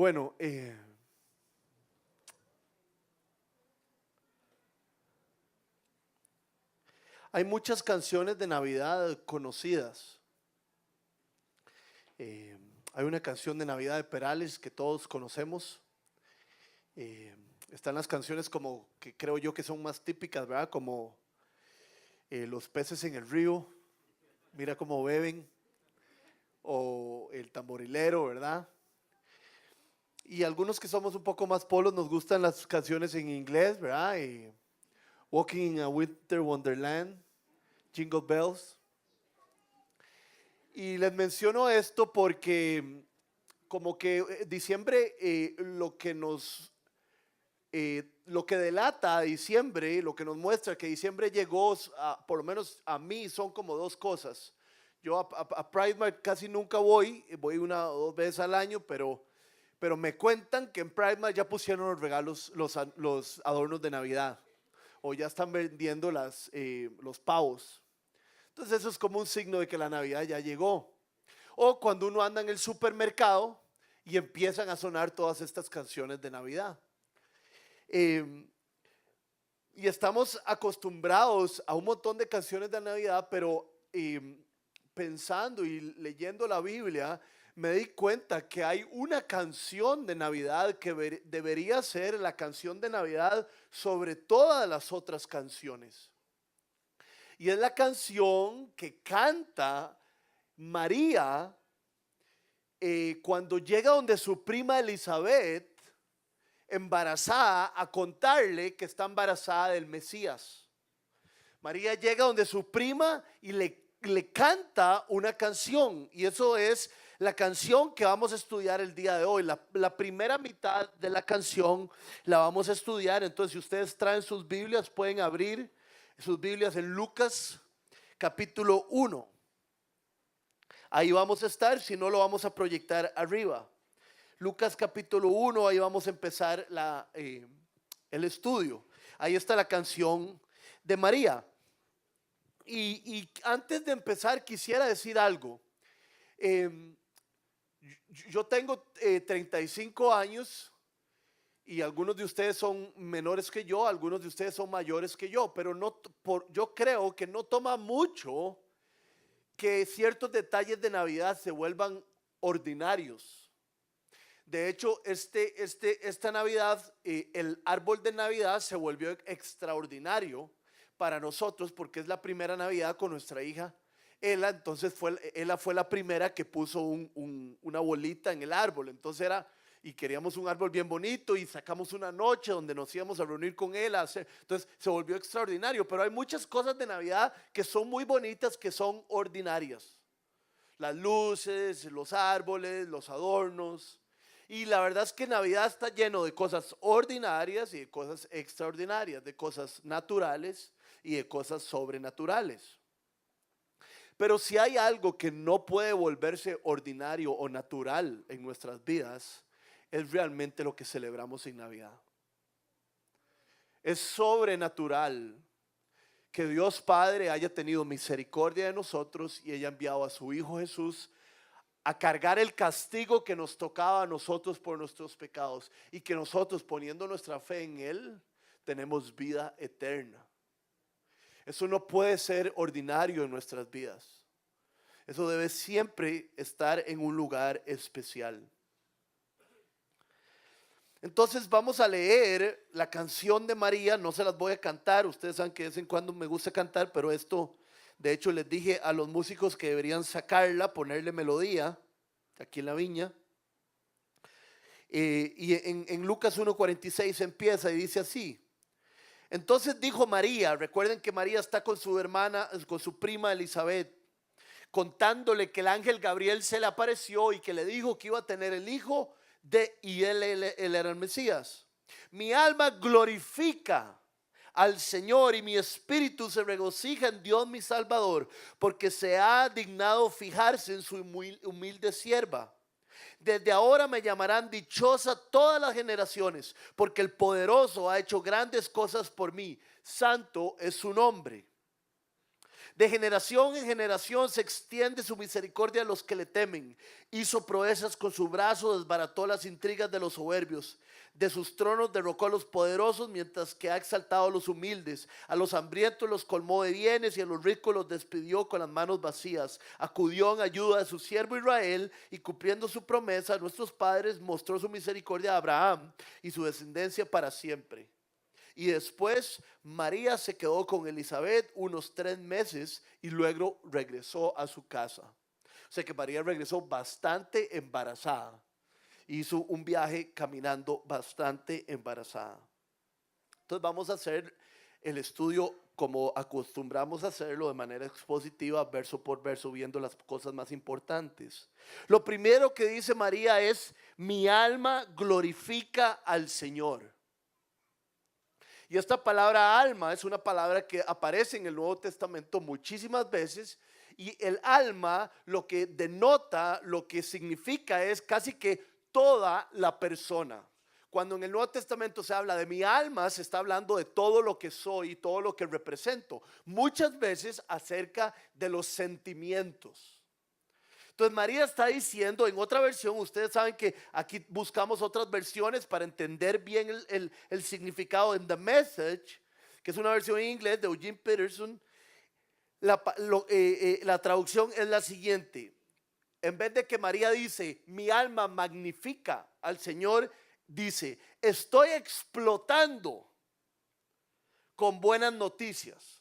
Bueno, hay muchas canciones de Navidad conocidas. Eh, Hay una canción de Navidad de Perales que todos conocemos. Están las canciones como que creo yo que son más típicas, ¿verdad? Como Los peces en el río, mira cómo beben, o El tamborilero, ¿verdad? Y algunos que somos un poco más polos nos gustan las canciones en inglés, ¿verdad? Walking in a Winter Wonderland, Jingle Bells. Y les menciono esto porque como que diciembre lo que delata a diciembre, lo que nos muestra que diciembre llegó, por lo menos a mí, son como dos cosas. Yo a Pride Month casi nunca voy una o dos veces al año, pero me cuentan que en Pride Month ya pusieron los regalos, los adornos de Navidad, o ya están vendiendo los pavos. Entonces eso es como un signo de que la Navidad ya llegó. O cuando uno anda en el supermercado y empiezan a sonar todas estas canciones de Navidad. Y estamos acostumbrados a un montón de canciones de Navidad, pero pensando y leyendo la Biblia, me di cuenta que hay una canción de Navidad que debería ser la canción de Navidad sobre todas las otras canciones. Y es la canción que canta María cuando llega donde su prima Elizabeth, embarazada, a contarle que está embarazada del Mesías. María llega donde su prima y le canta una canción, y eso es la canción que vamos a estudiar el día de hoy. La primera mitad de la canción la vamos a estudiar. Entonces, si ustedes traen sus Biblias, pueden abrir sus Biblias en Lucas capítulo 1. Ahí vamos a estar, si no lo vamos a proyectar arriba. Lucas capítulo 1, ahí vamos a empezar el estudio. Ahí está la canción de María. Y antes de empezar quisiera decir algo. Yo tengo 35 años y algunos de ustedes son menores que yo, algunos de ustedes son mayores que yo, pero yo creo que no toma mucho que ciertos detalles de Navidad se vuelvan ordinarios. De hecho, esta Navidad, el árbol de Navidad se volvió extraordinario para nosotros porque es la primera Navidad con nuestra hija Ela. Entonces Ela fue la primera que puso una bolita en el árbol. Entonces y queríamos un árbol bien bonito y sacamos una noche donde nos íbamos a reunir con Ela. Entonces se volvió extraordinario, pero hay muchas cosas de Navidad que son muy bonitas, que son ordinarias. Las luces, los árboles, los adornos. Y la verdad es que Navidad está lleno de cosas ordinarias y de cosas extraordinarias, de cosas naturales y de cosas sobrenaturales. Pero si hay algo que no puede volverse ordinario o natural en nuestras vidas, es realmente lo que celebramos en Navidad. Es sobrenatural que Dios Padre haya tenido misericordia de nosotros y haya enviado a su Hijo Jesús a cargar el castigo que nos tocaba a nosotros por nuestros pecados, y que nosotros, poniendo nuestra fe en Él, tenemos vida eterna. Eso no puede ser ordinario en nuestras vidas. Eso debe siempre estar en un lugar especial. Entonces vamos a leer la canción de María. No se las voy a cantar, ustedes saben que de vez en cuando me gusta cantar, pero esto, de hecho, les dije a los músicos que deberían sacarla, ponerle melodía aquí en la viña. Y en Lucas 1:46 empieza y dice así: entonces dijo María, recuerden que María está con su hermana, con su prima Elizabeth, contándole que el ángel Gabriel se le apareció y que le dijo que iba a tener el hijo y él era el Mesías. Mi alma glorifica al Señor y mi espíritu se regocija en Dios mi Salvador, porque se ha dignado fijarse en su humilde sierva. Desde ahora me llamarán dichosa todas las generaciones, porque el poderoso ha hecho grandes cosas por mí. Santo es su nombre. De generación en generación se extiende su misericordia a los que le temen. Hizo proezas con su brazo, desbarató las intrigas de los soberbios. De sus tronos derrocó a los poderosos, mientras que ha exaltado a los humildes. A los hambrientos los colmó de bienes y a los ricos los despidió con las manos vacías. Acudió en ayuda de su siervo Israel y, cumpliendo su promesa a nuestros padres, mostró su misericordia a Abraham y su descendencia para siempre. Y después María se quedó con Elizabeth unos 3 meses y luego regresó a su casa. O sea que María regresó bastante embarazada. Hizo un viaje caminando bastante embarazada. Entonces vamos a hacer el estudio como acostumbramos a hacerlo, de manera expositiva, verso por verso, viendo las cosas más importantes. Lo primero que dice María es: mi alma glorifica al Señor. Y esta palabra alma es una palabra que aparece en el Nuevo Testamento muchísimas veces, y el alma lo que denota, lo que significa es casi que toda la persona. Cuando en el Nuevo Testamento se habla de mi alma, se está hablando de todo lo que soy y todo lo que represento, muchas veces acerca de los sentimientos. Entonces María está diciendo en otra versión, ustedes saben que aquí buscamos otras versiones para entender bien el significado. En The Message, que es una versión en inglés de Eugene Peterson, la traducción es la siguiente. En vez de que María dice, mi alma magnifica al Señor, dice, estoy explotando con buenas noticias.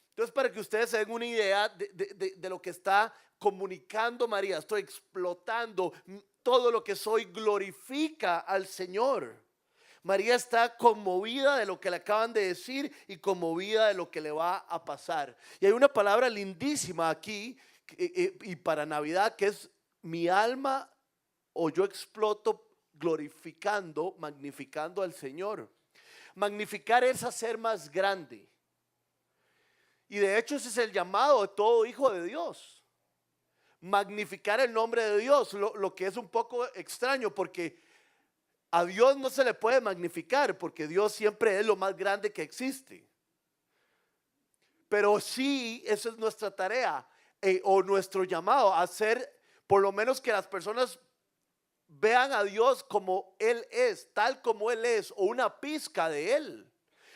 Entonces, para que ustedes se den una idea de lo que está comunicando María, estoy explotando, todo lo que soy glorifica al Señor. María está conmovida de lo que le acaban de decir y conmovida de lo que le va a pasar. Y hay una palabra lindísima aquí y para Navidad, que es mi alma, o yo exploto glorificando, magnificando al Señor. Magnificar es hacer más grande. Y de hecho ese es el llamado de todo hijo de Dios. Magnificar el nombre de Dios, lo que es un poco extraño, porque a Dios no se le puede magnificar, porque Dios siempre es lo más grande que existe. Pero sí, esa es nuestra tarea, o nuestro llamado, hacer por lo menos que las personas vean a Dios como Él es, tal como Él es, o una pizca de Él.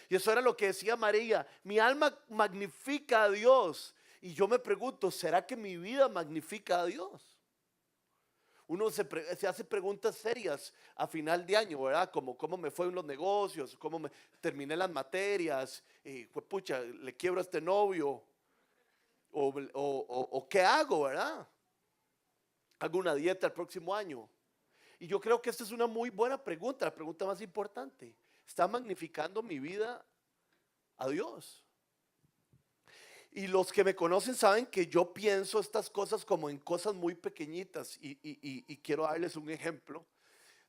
Y eso era lo que decía María, mi alma magnifica a Dios. Y yo me pregunto, ¿será que mi vida magnifica a Dios? Uno se hace preguntas serias a final de año, ¿verdad? Como cómo me fue en los negocios, cómo terminé las materias, pues pucha, le quiebro a este novio, o qué hago, ¿verdad? Hago una dieta el próximo año. Y yo creo que esta es una muy buena pregunta, la pregunta más importante. ¿Está magnificando mi vida a Dios? Y los que me conocen saben que yo pienso estas cosas como en cosas muy pequeñitas, y quiero darles un ejemplo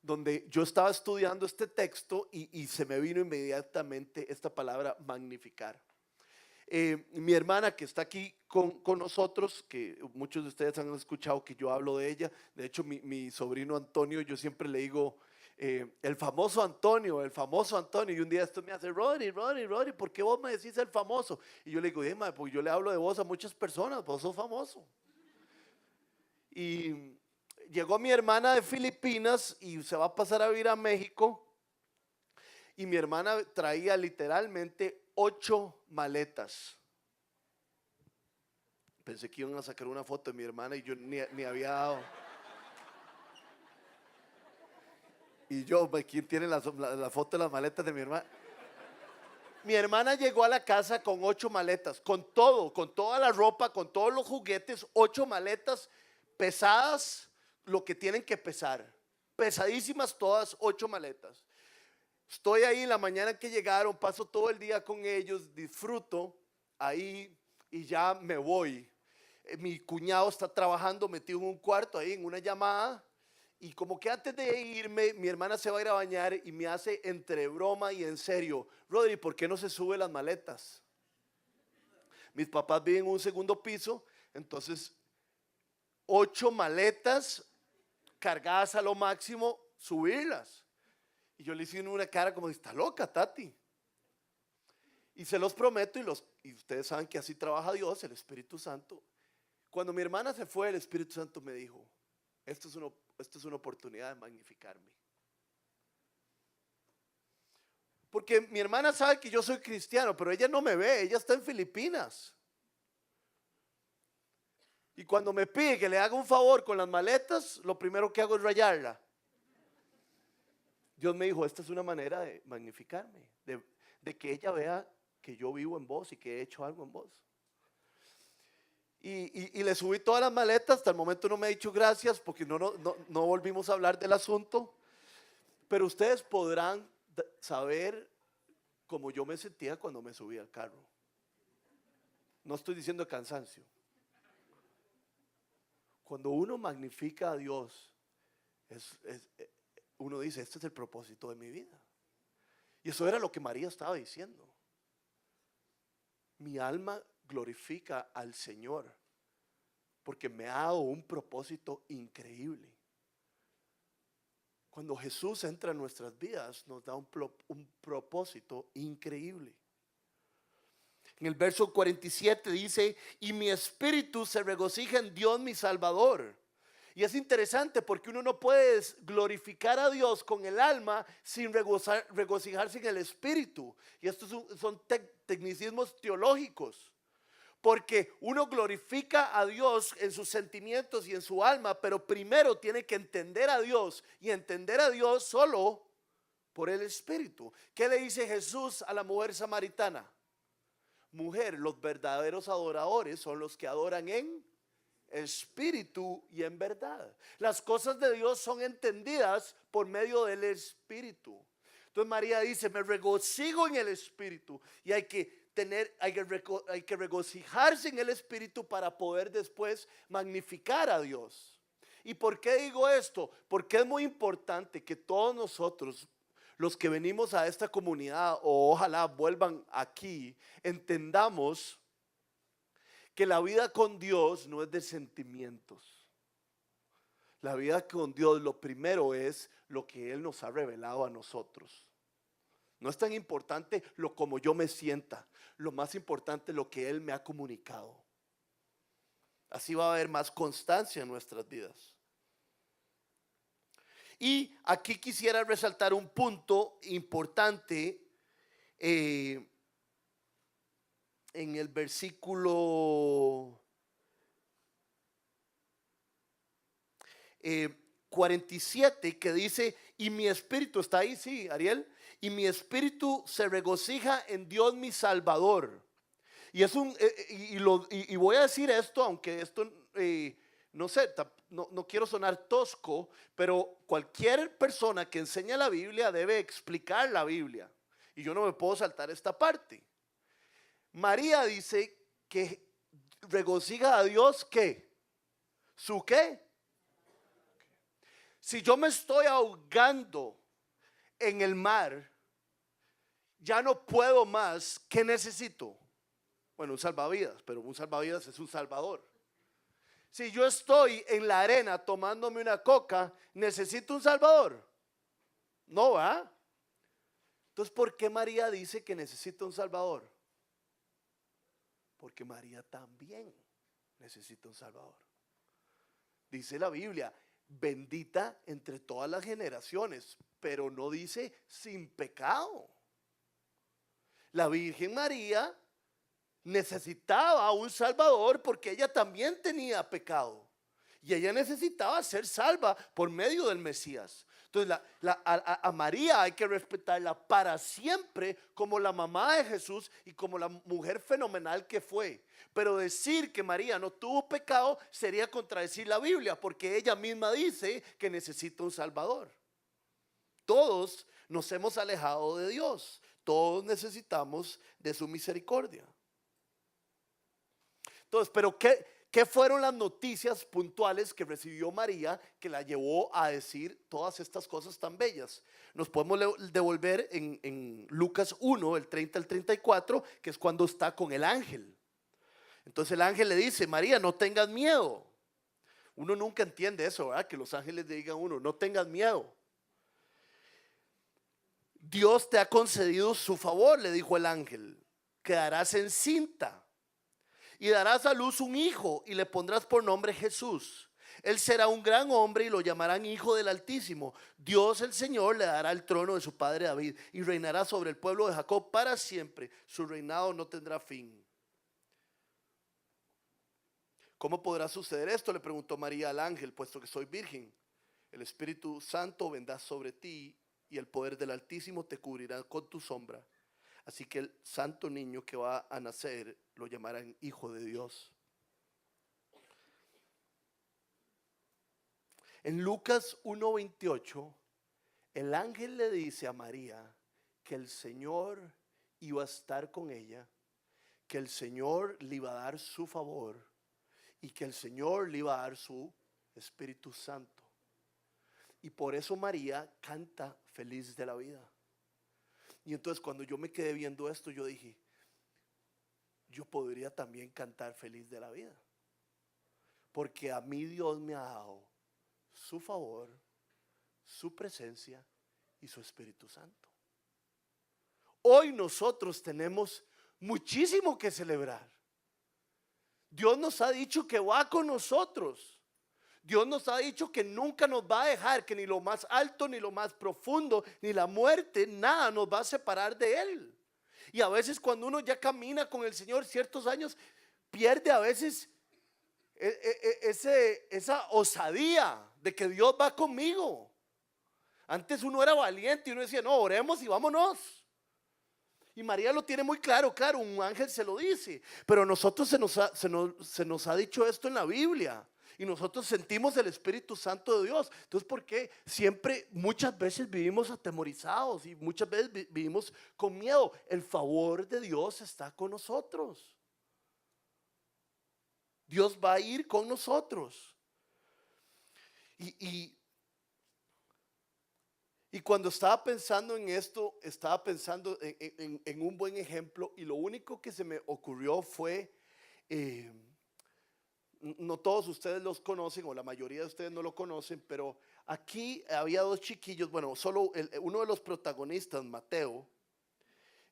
donde yo estaba estudiando este texto y se me vino inmediatamente esta palabra magnificar. Mi hermana que está aquí con nosotros, que muchos de ustedes han escuchado que yo hablo de ella, de hecho mi sobrino Antonio, yo siempre le digo el famoso Antonio, y un día esto me hace, Rodri, ¿por qué vos me decís el famoso? Y yo le digo, porque yo le hablo de vos a muchas personas, vos sos famoso. Y llegó mi hermana de Filipinas y se va a pasar a vivir a México, y mi hermana traía literalmente 8 maletas. Pensé que iban a sacar una foto de mi hermana y yo ni había dado. Y yo, ¿quién tiene la foto de las maletas de mi hermana? Mi hermana llegó a la casa con 8 maletas, con todo, con toda la ropa, con todos los juguetes, 8 maletas pesadas, lo que tienen que pesar. Pesadísimas todas, 8 maletas. Estoy ahí en la mañana que llegaron, paso todo el día con ellos, disfruto ahí y ya me voy. Mi cuñado está trabajando metido en un cuarto ahí en una llamada, y como que antes de irme mi hermana se va a ir a bañar y me hace entre broma y en serio, Rodri, ¿por qué no se sube las maletas? Mis papás viven en un segundo piso, entonces 8 maletas cargadas a lo máximo, subirlas. Y yo le hice una cara como, está loca, Tati. Y se los prometo, y ustedes saben que así trabaja Dios, el Espíritu Santo. Cuando mi hermana se fue, el Espíritu Santo me dijo, esto es una oportunidad de magnificarme. Porque mi hermana sabe que yo soy cristiano, pero ella no me ve, ella está en Filipinas. Y cuando me pide que le haga un favor con las maletas, lo primero que hago es rayarla. Dios me dijo, esta es una manera de magnificarme, de que ella vea que yo vivo en vos y que he hecho algo en vos. Y le subí todas las maletas, hasta el momento no me ha dicho gracias porque no volvimos a hablar del asunto. Pero ustedes podrán saber cómo yo me sentía cuando me subí al carro. No estoy diciendo cansancio. Cuando uno magnifica a Dios, uno dice, este es el propósito de mi vida. Y eso era lo que María estaba diciendo. Mi alma glorifica al Señor porque me ha dado un propósito increíble. Cuando Jesús entra en nuestras vidas, nos da un propósito increíble. En el verso 47 dice, y mi espíritu se regocija en Dios mi Salvador. Y es interesante porque uno no puede glorificar a Dios con el alma sin regocijarse en el espíritu. Y estos son tecnicismos teológicos. Porque uno glorifica a Dios en sus sentimientos y en su alma, pero primero tiene que entender a Dios y entender a Dios solo por el Espíritu. ¿Qué le dice Jesús a la mujer samaritana? Mujer, los verdaderos adoradores son los que adoran en espíritu y en verdad. Las cosas de Dios son entendidas por medio del Espíritu. Entonces María dice, me regocijo en el Espíritu, y hay que regocijarse en el Espíritu para poder después magnificar a Dios. ¿Y por qué digo esto? Porque es muy importante que todos nosotros, los que venimos a esta comunidad, o ojalá vuelvan aquí, entendamos que la vida con Dios no es de sentimientos. La vida con Dios, lo primero es lo que Él nos ha revelado a nosotros. No es tan importante como yo me sienta, lo más importante es lo que Él me ha comunicado. Así va a haber más constancia en nuestras vidas. Y aquí quisiera resaltar un punto importante en el versículo 47, que dice, y mi espíritu, ¿está ahí? Sí, Ariel. Y mi espíritu se regocija en Dios mi Salvador. Y es y voy a decir esto, aunque esto no sé, no quiero sonar tosco, pero cualquier persona que enseña la Biblia debe explicar la Biblia. Y yo no me puedo saltar esta parte. María dice que regocija a Dios, ¿qué? ¿Su qué? Si yo me estoy ahogando en el mar, ya no puedo más, ¿qué necesito? Bueno, un salvavidas, pero un salvavidas es un salvador. Si yo estoy en la arena tomándome una coca, ¿necesito un salvador? No, ¿va? Entonces, ¿por qué María dice que necesita un salvador? Porque María también necesita un salvador. Dice la Biblia, bendita entre todas las generaciones, pero no dice sin pecado. La Virgen María necesitaba un salvador porque ella también tenía pecado y ella necesitaba ser salva por medio del Mesías. Entonces a María hay que respetarla para siempre como la mamá de Jesús y como la mujer fenomenal que fue. Pero decir que María no tuvo pecado sería contradecir la Biblia, porque ella misma dice que necesita un salvador. Todos nos hemos alejado de Dios, todos necesitamos de su misericordia. Entonces, pero ¿qué fueron las noticias puntuales que recibió María que la llevó a decir todas estas cosas tan bellas? Nos podemos devolver en Lucas 1, el 30 al 34, que es cuando está con el ángel. Entonces el ángel le dice, María, no tengas miedo. Uno nunca entiende eso, ¿verdad? Que los ángeles le digan a uno, no tengas miedo. Dios te ha concedido su favor, le dijo el ángel. quedarás encinta y darás a luz un hijo y le pondrás por nombre Jesús. Él será un gran hombre y lo llamarán Hijo del Altísimo. Dios el Señor le dará el trono de su padre David y reinará sobre el pueblo de Jacob para siempre. Su reinado no tendrá fin. ¿Cómo podrá suceder esto?, le preguntó María al ángel, puesto que soy virgen. El Espíritu Santo vendrá sobre ti y el poder del Altísimo te cubrirá con tu sombra. Así que el santo niño que va a nacer lo llamarán Hijo de Dios. En Lucas 1:28, el ángel le dice a María que el Señor iba a estar con ella, que el Señor le iba a dar su favor y que el Señor le iba a dar su Espíritu Santo. Y por eso María canta feliz de la vida. Y entonces cuando yo me quedé viendo esto, yo dije, yo podría también cantar feliz de la vida. Porque a mí Dios me ha dado su favor, su presencia y su Espíritu Santo. Hoy nosotros tenemos muchísimo que celebrar. Dios nos ha dicho que va con nosotros. Dios nos ha dicho que nunca nos va a dejar, que ni lo más alto, ni lo más profundo, ni la muerte, nada nos va a separar de Él. Y a veces cuando uno ya camina con el Señor ciertos años, pierde a veces esa osadía de que Dios va conmigo. Antes uno era valiente y uno decía, no, oremos y vámonos. Y María lo tiene muy claro, un ángel se lo dice. Pero a nosotros se nos ha dicho esto en la Biblia. Y nosotros sentimos el Espíritu Santo de Dios. Entonces, ¿por qué siempre, muchas veces vivimos atemorizados y muchas veces vivimos con miedo? El favor de Dios está con nosotros. Dios va a ir con nosotros. Y cuando estaba pensando en esto, estaba pensando en un buen ejemplo. Y lo único que se me ocurrió fue, no todos ustedes los conocen, o la mayoría de ustedes no lo conocen, pero aquí había dos chiquillos, bueno, solo uno de los protagonistas, Mateo,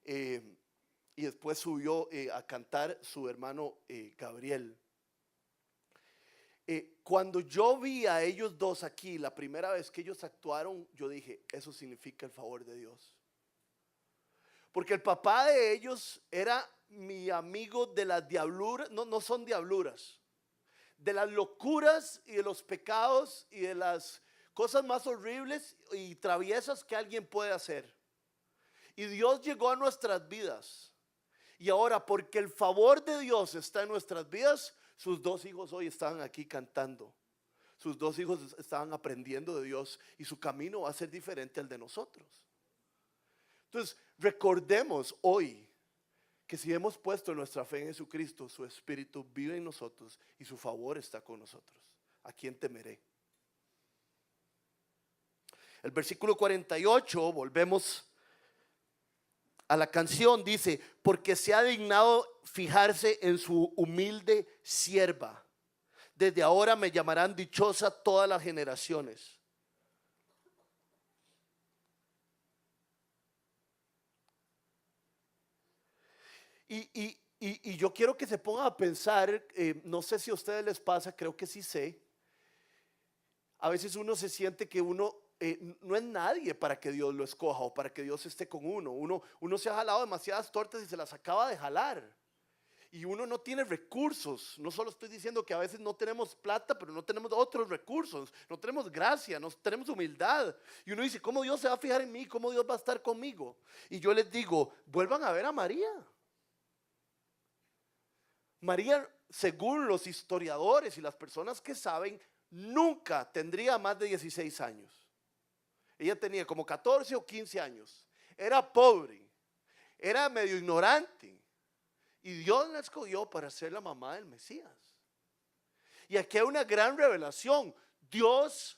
y después subió a cantar su hermano Gabriel. Cuando yo vi a ellos dos aquí, la primera vez que ellos actuaron, yo dije, eso significa el favor de Dios. Porque el papá de ellos era mi amigo de las diabluras, no son diabluras, de las locuras y de los pecados y de las cosas más horribles y traviesas que alguien puede hacer. Y Dios llegó a nuestras vidas. Y ahora, porque el favor de Dios está en nuestras vidas, sus dos hijos hoy estaban aquí cantando. Sus dos hijos estaban aprendiendo de Dios y su camino va a ser diferente al de nosotros. Entonces, recordemos hoy que si hemos puesto nuestra fe en Jesucristo, su Espíritu vive en nosotros y su favor está con nosotros. ¿A quién temeré? El versículo 48, volvemos a la canción, dice, porque se ha dignado fijarse en su humilde sierva. Desde ahora me llamarán dichosa todas las generaciones. Y yo quiero que se pongan a pensar, no sé si a ustedes les pasa, creo que sí sé. A veces uno se siente que uno no es nadie para que Dios lo escoja o para que Dios esté con uno. Uno se ha jalado demasiadas tortas y se las acaba de jalar. Y uno no tiene recursos. No solo estoy diciendo que a veces no tenemos plata, pero no tenemos otros recursos. No tenemos gracia, no tenemos humildad. Y uno dice, ¿cómo Dios se va a fijar en mí? ¿Cómo Dios va a estar conmigo? Y yo les digo, vuelvan a ver a María. María, según los historiadores y las personas que saben, nunca tendría más de 16 años. Ella tenía como 14 o 15 años. Era pobre, era medio ignorante. Y Dios la escogió para ser la mamá del Mesías. Y aquí hay una gran revelación. Dios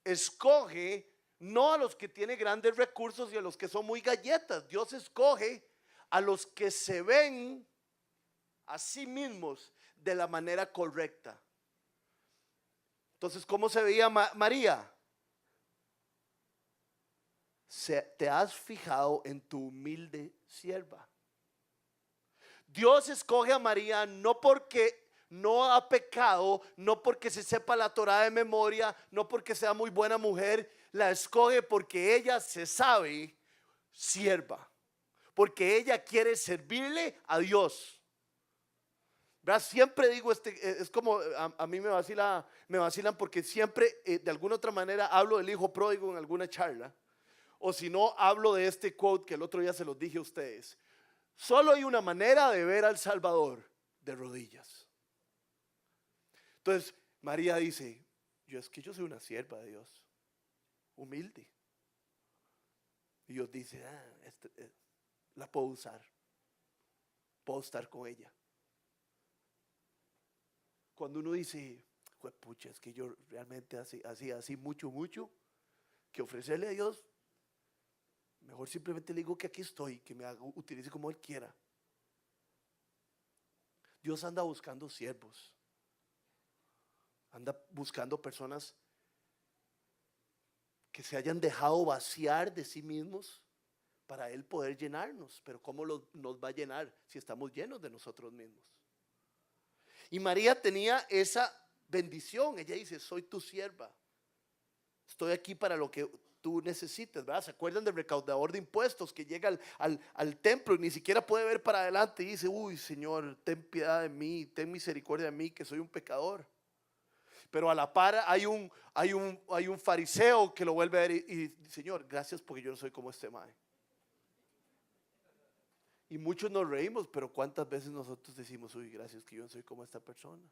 escoge no a los que tienen grandes recursos y a los que son muy galletas. Dios escoge a los que se ven a sí mismos de la manera correcta. Entonces, ¿cómo se veía María? Te has fijado en tu humilde sierva. Dios escoge a María no porque no ha pecado, no porque se sepa la Torá de memoria, no porque sea muy buena mujer, la escoge porque ella se sabe sierva, porque ella quiere servirle a Dios. ¿Verdad? Siempre digo, es como a mí me vacilan porque siempre de alguna otra manera hablo del hijo pródigo en alguna charla, o si no hablo de este quote que el otro día se los dije a ustedes. Solo hay una manera de ver al Salvador: de rodillas. Entonces María dice, es que yo soy una sierva de Dios, humilde. Y Dios dice, la puedo usar, puedo estar con ella. Cuando uno dice, pucha, es que yo realmente así mucho que ofrecerle a Dios, mejor simplemente le digo que aquí estoy, que me utilice como Él quiera. Dios anda buscando siervos, anda buscando personas que se hayan dejado vaciar de sí mismos para Él poder llenarnos. Pero ¿cómo nos va a llenar si estamos llenos de nosotros mismos? Y María tenía esa bendición. Ella dice, soy tu sierva, estoy aquí para lo que tú necesites, ¿verdad? ¿Se acuerdan del recaudador de impuestos que llega al templo y ni siquiera puede ver para adelante y dice, uy, Señor, ten piedad de mí, ten misericordia de mí, que soy un pecador? Pero a la par hay un fariseo que lo vuelve a ver y Señor, gracias porque yo no soy como este mae. Y muchos nos reímos, pero ¿cuántas veces nosotros decimos, uy, gracias que yo no soy como esta persona?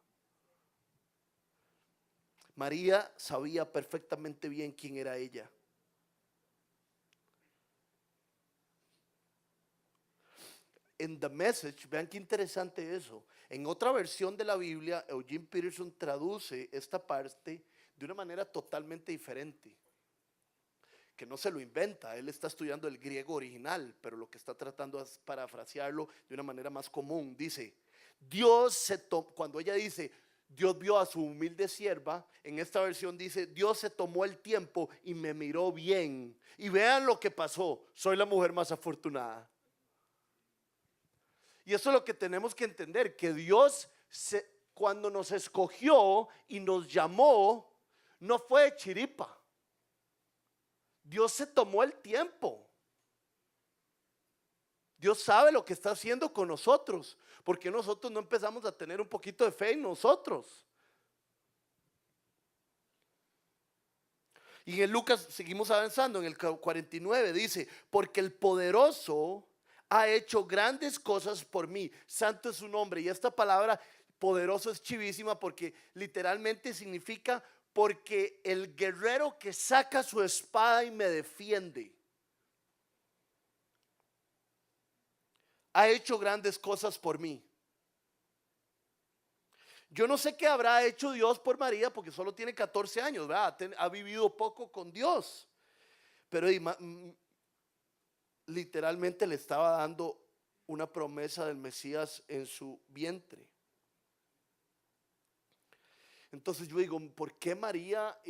María sabía perfectamente bien quién era ella. En The Message, vean qué interesante eso. En otra versión de la Biblia, Eugene Peterson traduce esta parte de una manera totalmente diferente, que no se lo inventa. Él está estudiando el griego original, pero lo que está tratando es parafrasearlo de una manera más común. Dice, cuando ella dice, Dios vio a su humilde sierva, en esta versión dice, Dios se tomó el tiempo y me miró bien. Y vean lo que pasó, soy la mujer más afortunada. Y eso es lo que tenemos que entender, que Dios cuando nos escogió y nos llamó, no fue de chiripa. Dios se tomó el tiempo. Dios sabe lo que está haciendo con nosotros. Porque nosotros no empezamos a tener un poquito de fe en nosotros. Y en Lucas seguimos avanzando, en el 49 dice, porque el poderoso ha hecho grandes cosas por mí. Santo es su nombre. Y esta palabra poderoso es chivísima porque literalmente significa porque el guerrero que saca su espada y me defiende ha hecho grandes cosas por mí. Yo no sé qué habrá hecho Dios por María porque solo tiene 14 años, ¿verdad? Ha vivido poco con Dios. Pero literalmente le estaba dando una promesa del Mesías en su vientre. Entonces yo digo, ¿por qué María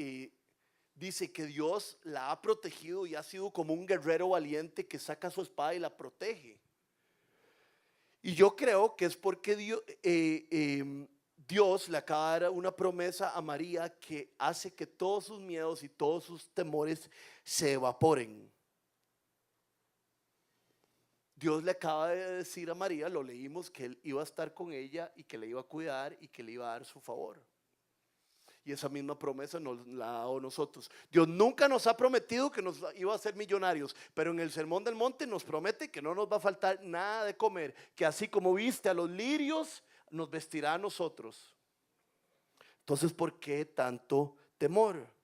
dice que Dios la ha protegido y ha sido como un guerrero valiente que saca su espada y la protege? Y yo creo que es porque Dios le acaba de dar una promesa a María que hace que todos sus miedos y todos sus temores se evaporen. Dios le acaba de decir a María, lo leímos, que Él iba a estar con ella y que le iba a cuidar y que le iba a dar su favor. Y esa misma promesa nos la ha dado a nosotros. Dios nunca nos ha prometido que nos iba a hacer millonarios, pero en el Sermón del Monte nos promete que no nos va a faltar nada de comer, que así como viste a los lirios, nos vestirá a nosotros. Entonces, ¿por qué tanto temor?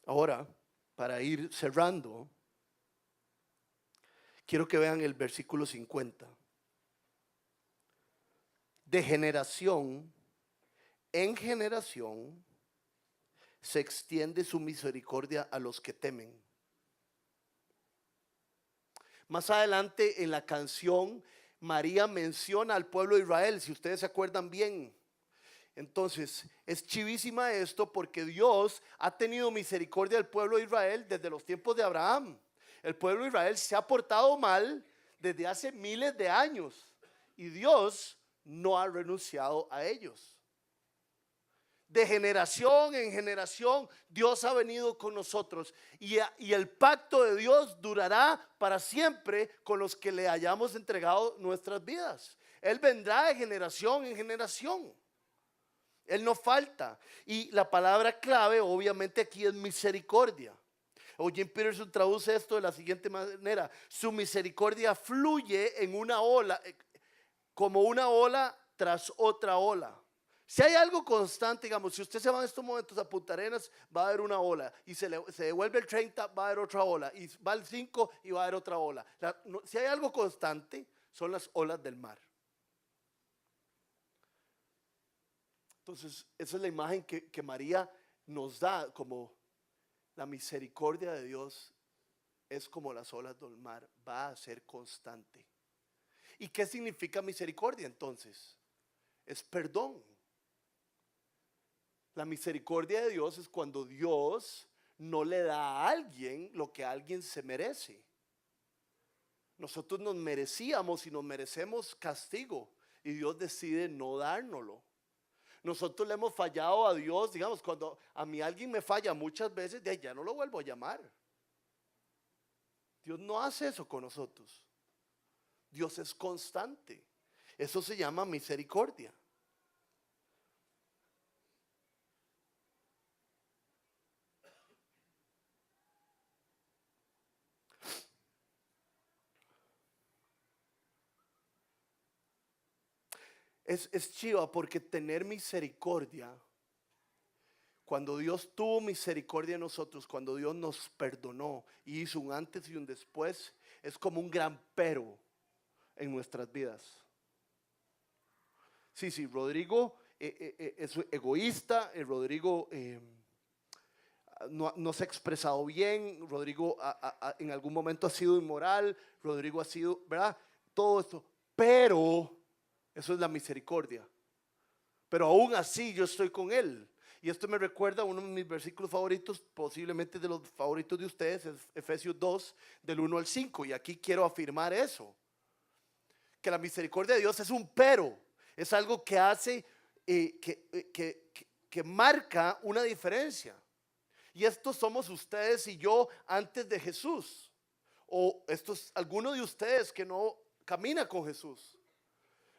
Ahora, para ir cerrando, quiero que vean el versículo 50. De generación en generación se extiende su misericordia a los que temen. Más adelante en la canción María menciona al pueblo de Israel, si ustedes se acuerdan bien. Entonces, es chivísima esto porque Dios ha tenido misericordia del pueblo de Israel desde los tiempos de Abraham. El pueblo de Israel se ha portado mal desde hace miles de años y Dios no ha renunciado a ellos. De generación en generación, Dios ha venido con nosotros y el pacto de Dios durará para siempre con los que le hayamos entregado nuestras vidas. Él vendrá de generación en generación. Él no falta. Y la palabra clave obviamente aquí es misericordia. Jim Peterson traduce esto de la siguiente manera: su misericordia fluye en una ola, como una ola tras otra ola. Si hay algo constante, digamos, si usted se va en estos momentos a Punta Arenas, va a haber una ola, y se devuelve el 30, va a haber otra ola, y va el 5 y va a haber otra ola. Si hay algo constante, son las olas del mar. Entonces, esa es la imagen que María nos da, como la misericordia de Dios es como las olas del mar, va a ser constante. ¿Y qué significa misericordia entonces? Es perdón. La misericordia de Dios es cuando Dios no le da a alguien lo que alguien se merece. Nosotros nos merecíamos y nos merecemos castigo y Dios decide no dárnoslo. Nosotros le hemos fallado a Dios, digamos, cuando a mí alguien me falla muchas veces, ya no lo vuelvo a llamar. Dios no hace eso con nosotros. Dios es constante. Eso se llama misericordia. Es chiva porque tener misericordia, cuando Dios tuvo misericordia de nosotros, cuando Dios nos perdonó y hizo un antes y un después, es como un gran pero en nuestras vidas. Sí, Rodrigo es egoísta, Rodrigo no se ha expresado bien, Rodrigo en algún momento ha sido inmoral, Rodrigo ha sido, ¿verdad? Todo esto, pero eso es la misericordia. Pero aún así yo estoy con él. Y esto me recuerda a uno de mis versículos favoritos, posiblemente de los favoritos de ustedes, es Efesios 2, del 1 al 5. Y aquí quiero afirmar eso. Que la misericordia de Dios es un pero. Es algo que hace, que marca una diferencia. Y estos somos ustedes y yo antes de Jesús. O algunos de ustedes que no caminan con Jesús.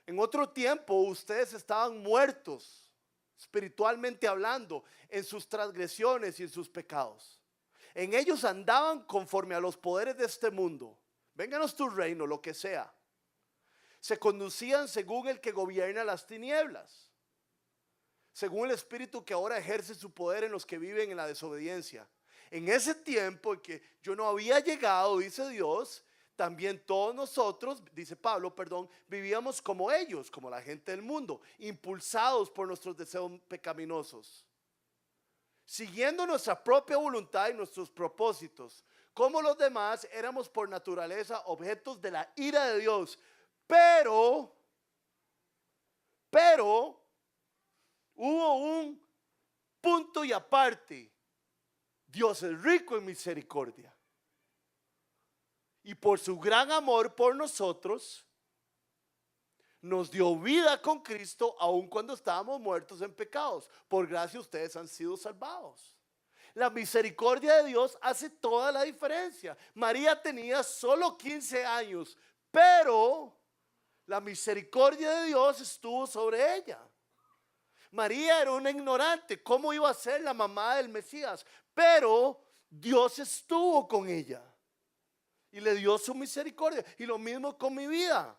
En otro tiempo ustedes estaban muertos, espiritualmente hablando, en sus transgresiones y en sus pecados. En ellos andaban conforme a los poderes de este mundo. Vénganos tu reino, lo que sea. Se conducían según el que gobierna las tinieblas, según el espíritu que ahora ejerce su poder en los que viven en la desobediencia. En ese tiempo en que yo no había llegado, dice Dios, también todos nosotros, dice Pablo, vivíamos como ellos, como la gente del mundo, impulsados por nuestros deseos pecaminosos, siguiendo nuestra propia voluntad y nuestros propósitos. Como los demás, éramos por naturaleza objetos de la ira de Dios. Pero hubo un punto y aparte. Dios es rico en misericordia. Y por su gran amor por nosotros, nos dio vida con Cristo, aun cuando estábamos muertos en pecados. Por gracia ustedes han sido salvados. La misericordia de Dios hace toda la diferencia. María tenía solo 15 años, pero la misericordia de Dios estuvo sobre ella. María era una ignorante. ¿Cómo iba a ser la mamá del Mesías? Pero Dios estuvo con ella y le dio su misericordia. Y lo mismo con mi vida.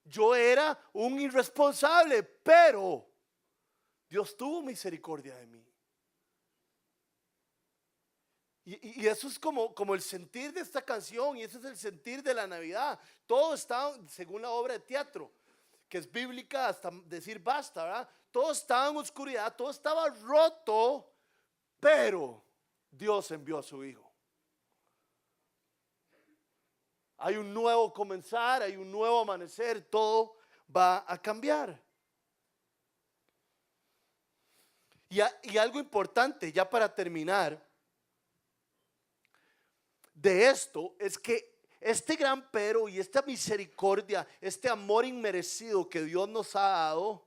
Yo era un irresponsable, pero Dios tuvo misericordia de mí. Y eso es como el sentir de esta canción, y ese es el sentir de la Navidad. Todo está, según la obra de teatro, que es bíblica hasta decir basta, ¿verdad? Todo estaba en oscuridad, todo estaba roto, pero Dios envió a su Hijo. hay un nuevo comenzar, hay un nuevo amanecer, todo va a cambiar. Y algo importante, ya para terminar, de esto es que este gran pero y esta misericordia, este amor inmerecido que Dios nos ha dado,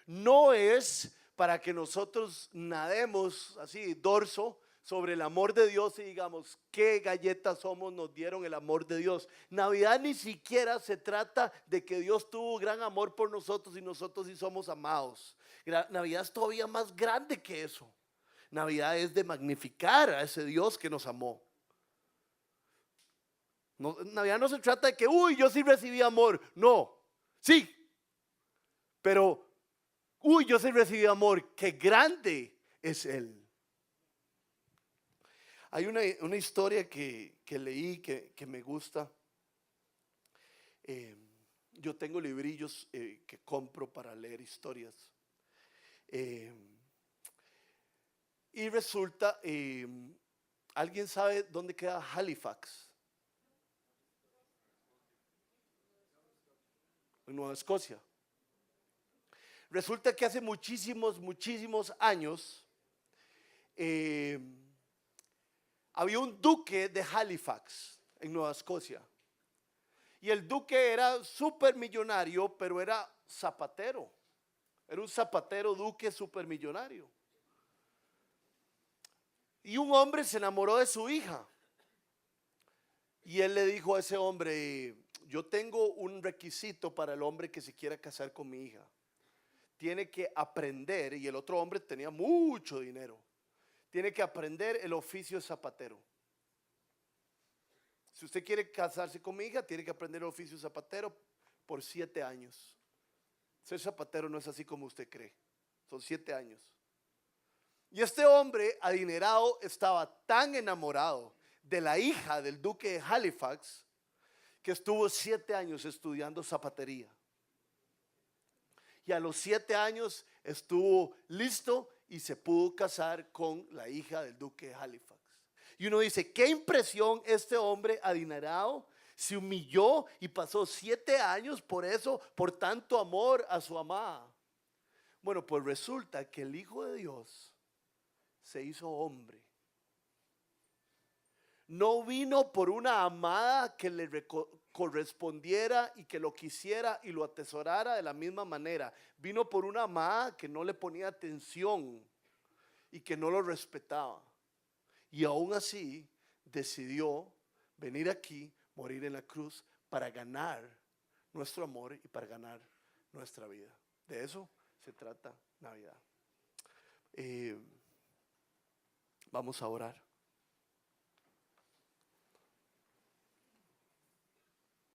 no es para que nosotros nademos así dorso sobre el amor de Dios y digamos qué galletas somos, nos dieron el amor de Dios. Navidad ni siquiera se trata de que Dios tuvo gran amor por nosotros y nosotros sí somos amados. Navidad es todavía más grande que eso. Navidad es de magnificar a ese Dios que nos amó. No, Navidad no se trata de que, uy, yo sí recibí amor. No, sí, pero, uy, yo sí recibí amor. Qué grande es Él. Hay una historia que leí que me gusta. Yo tengo librillos que compro para leer historias. Y resulta, ¿alguien sabe dónde queda Halifax? En Nueva Escocia. Resulta que hace muchísimos años había un duque de Halifax en Nueva Escocia. Y el duque era súper millonario, pero era zapatero. Era un zapatero duque súper millonario. Y un hombre se enamoró de su hija. Y él le dijo a ese hombre, yo tengo un requisito para el hombre que se quiera casar con mi hija. Tiene que aprender, y el otro hombre tenía mucho dinero, tiene que aprender el oficio de zapatero. Si usted quiere casarse con mi hija, tiene que aprender el oficio de zapatero por 7 años. Ser zapatero no es así como usted cree, son 7 años. Y este hombre adinerado estaba tan enamorado de la hija del duque de Halifax que estuvo 7 años estudiando zapatería. Y a los 7 años estuvo listo y se pudo casar con la hija del duque de Halifax. Y uno dice, qué impresión, este hombre adinerado se humilló y pasó 7 años por eso, por tanto amor a su amada. Bueno, pues resulta que el Hijo de Dios se hizo hombre. No vino por una amada que le correspondiera y que lo quisiera y lo atesorara de la misma manera. Vino por una amada que no le ponía atención y que no lo respetaba. Y aún así decidió venir aquí, morir en la cruz para ganar nuestro amor y para ganar nuestra vida. De eso se trata Navidad. Vamos a orar.